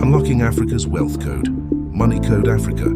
Unlocking Africa's Wealth Code. Money Code Africa.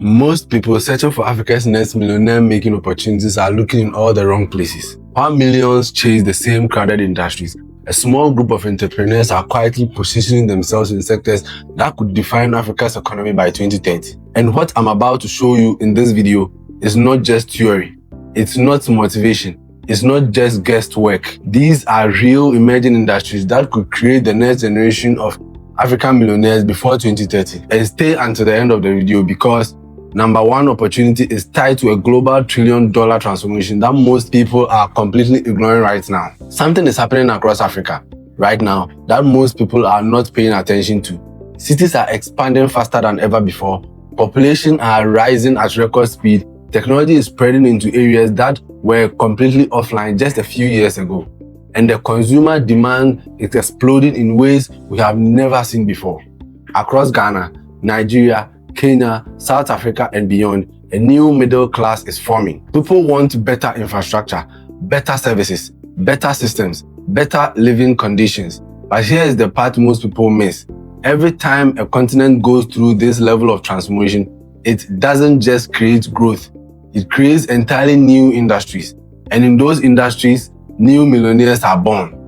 Most people searching for Africa's next millionaire-making opportunities are looking in all the wrong places. While millions chase the same crowded industries, a small group of entrepreneurs are quietly positioning themselves in sectors that could define Africa's economy by 2030. And what I'm about to show you in this video is not just theory. It's not motivation. It's not just guesswork. These are real emerging industries that could create the next generation of African millionaires before 2030. And stay until the end of the video because number one opportunity is tied to a global $1 trillion transformation that most people are completely ignoring right now. Something is happening across Africa right now that most people are not paying attention to. Cities are expanding faster than ever before. Population are rising at record speed. Technology is spreading into areas that were completely offline just a few years ago. And the consumer demand is exploding in ways we have never seen before. Across Ghana, Nigeria, Kenya, South Africa, and beyond, a new middle class is forming. People want better infrastructure, better services, better systems, better living conditions. But here is the part most people miss. Every time a continent goes through this level of transformation, it doesn't just create growth. It creates entirely new industries. And in those industries, new millionaires are born.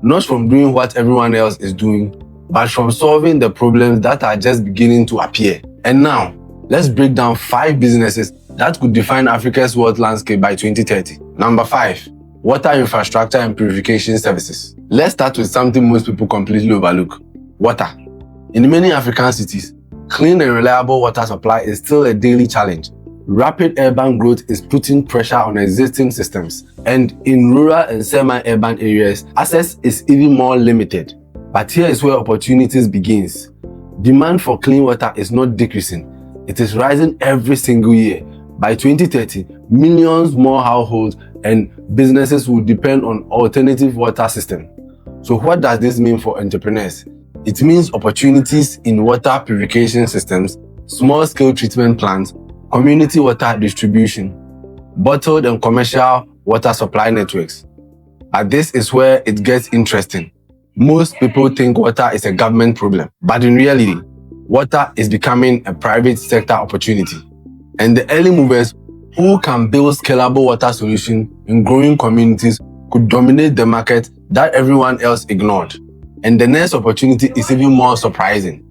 Not from doing what everyone else is doing, but from solving the problems that are just beginning to appear. And now, let's break down 5 businesses that could define Africa's wealth landscape by 2030. Number 5, water infrastructure and purification services. Let's start with something most people completely overlook: water. In many African cities, clean and reliable water supply is still a daily challenge. Rapid urban growth is putting pressure on existing systems, and in rural and semi-urban areas, access is even more limited. But here is where opportunities begins. Demand for clean water is not decreasing. It is rising every single year. By 2030, millions more households and businesses will depend on alternative water systems. So what does this mean for entrepreneurs? It means opportunities in water purification systems, small-scale treatment plants, community water distribution, bottled and commercial water supply networks. But this is where it gets interesting. Most people think water is a government problem, but in reality, water is becoming a private sector opportunity. And the early movers who can build scalable water solutions in growing communities could dominate the market that everyone else ignored. And the next opportunity is even more surprising.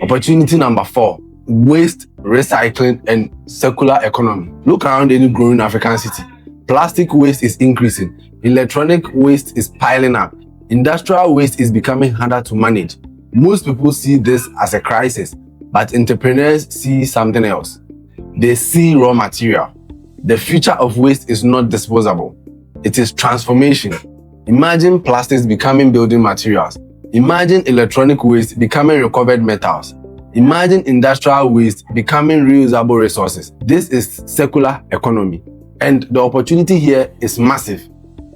Opportunity number 4, waste, recycling, and circular economy. Look around any growing African city. Plastic waste is increasing. Electronic waste is piling up. Industrial waste is becoming harder to manage. Most people see this as a crisis, but entrepreneurs see something else. They see raw material. The future of waste is not disposable. It is transformation. Imagine plastics becoming building materials. Imagine electronic waste becoming recovered metals. Imagine industrial waste becoming reusable resources. This is circular economy. And the opportunity here is massive.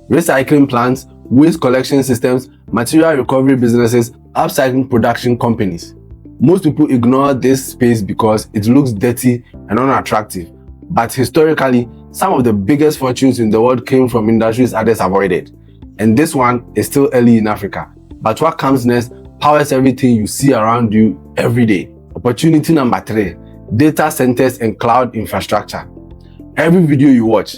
Recycling plants, waste collection systems, material recovery businesses, upcycling production companies. Most people ignore this space because it looks dirty and unattractive. But historically, some of the biggest fortunes in the world came from industries others avoided. And this one is still early in Africa. But what comes next powers everything you see around you every day. Opportunity number 3, data centers and cloud infrastructure. Every video you watch,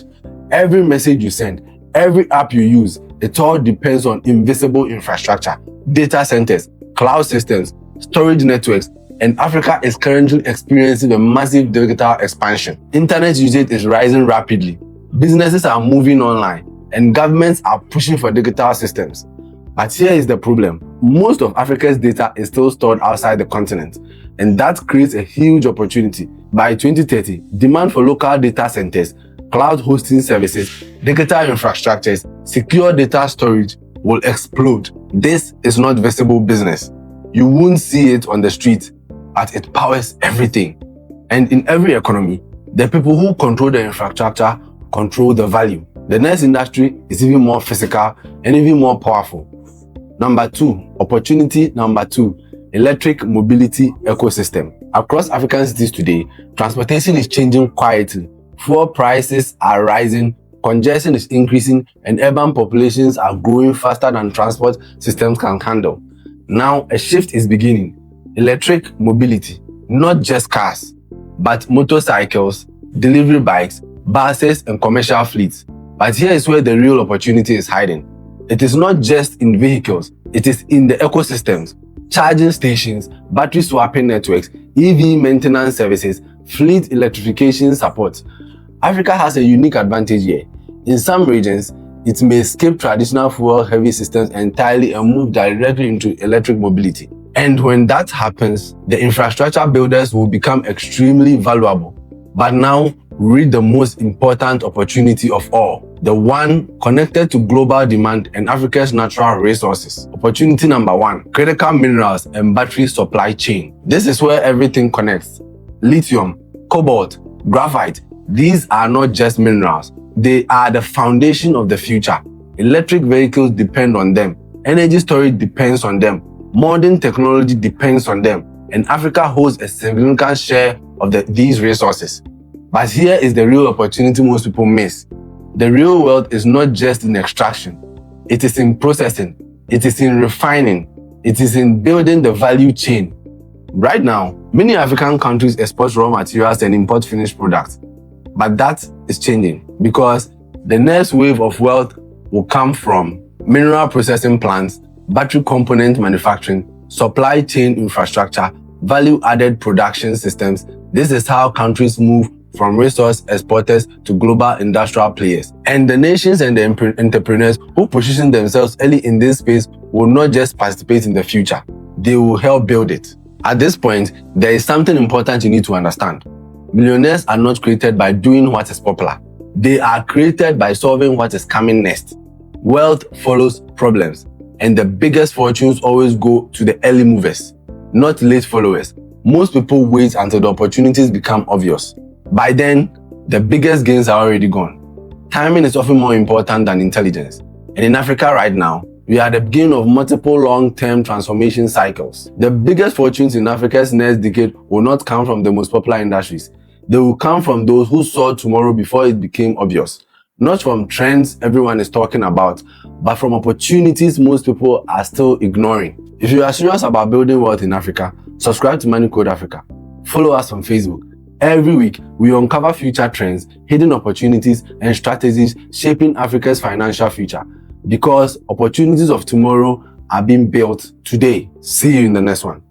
every message you send, every app you use, it all depends on invisible infrastructure, data centers, cloud systems, storage networks, and Africa is currently experiencing a massive digital expansion. Internet usage is rising rapidly. Businesses are moving online, and governments are pushing for digital systems. But here is the problem. Most of Africa's data is still stored outside the continent, and that creates a huge opportunity. By 2030, demand for local data centers, cloud hosting services, digital infrastructures, secure data storage will explode. This is not visible business. You won't see it on the street, but it powers everything. And in every economy, the people who control the infrastructure control the value. The next industry is even more physical and even more powerful. Number 2, opportunity number 2, electric mobility ecosystem. Across African cities today, transportation is changing quietly. Fuel prices are rising, congestion is increasing, and urban populations are growing faster than transport systems can handle. Now, a shift is beginning. Electric mobility, not just cars, but motorcycles, delivery bikes, buses, and commercial fleets. But here is where the real opportunity is hiding. It is not just in vehicles, it is in the ecosystems. Charging stations, battery swapping networks, EV maintenance services, fleet electrification support. Africa has a unique advantage here. In some regions, it may skip traditional fuel-heavy systems entirely and move directly into electric mobility. And when that happens, the infrastructure builders will become extremely valuable. But now, read the most important opportunity of all, the one connected to global demand and Africa's natural resources. Opportunity number 1, critical minerals and battery supply chain. This is where everything connects. Lithium, cobalt, graphite, these are not just minerals. They are the foundation of the future. Electric vehicles depend on them. Energy storage depends on them. Modern technology depends on them. And Africa holds a significant share of these resources. But here is the real opportunity most people miss. The real wealth is not just in extraction. It is in processing. It is in refining. It is in building the value chain. Right now, many African countries export raw materials and import finished products. But that is changing because the next wave of wealth will come from mineral processing plants, battery component manufacturing, supply chain infrastructure, value-added production systems. This is how countries move from resource exporters to global industrial players. And the nations and the entrepreneurs who position themselves early in this space will not just participate in the future, they will help build it. At this point, there is something important you need to understand. Millionaires are not created by doing what is popular. They are created by solving what is coming next. Wealth follows problems, and the biggest fortunes always go to the early movers, not late followers. Most people wait until the opportunities become obvious. By then, the biggest gains are already gone. Timing is often more important than intelligence. And in Africa right now, we are at the beginning of multiple long-term transformation cycles. The biggest fortunes in Africa's next decade will not come from the most popular industries. They will come from those who saw tomorrow before it became obvious. Not from trends everyone is talking about, but from opportunities most people are still ignoring. If you are serious about building wealth in Africa, subscribe to Money Code Africa. Follow us on Facebook. Every week, we uncover future trends, hidden opportunities, and strategies shaping Africa's financial future. Because opportunities of tomorrow are being built today. See you in the next one.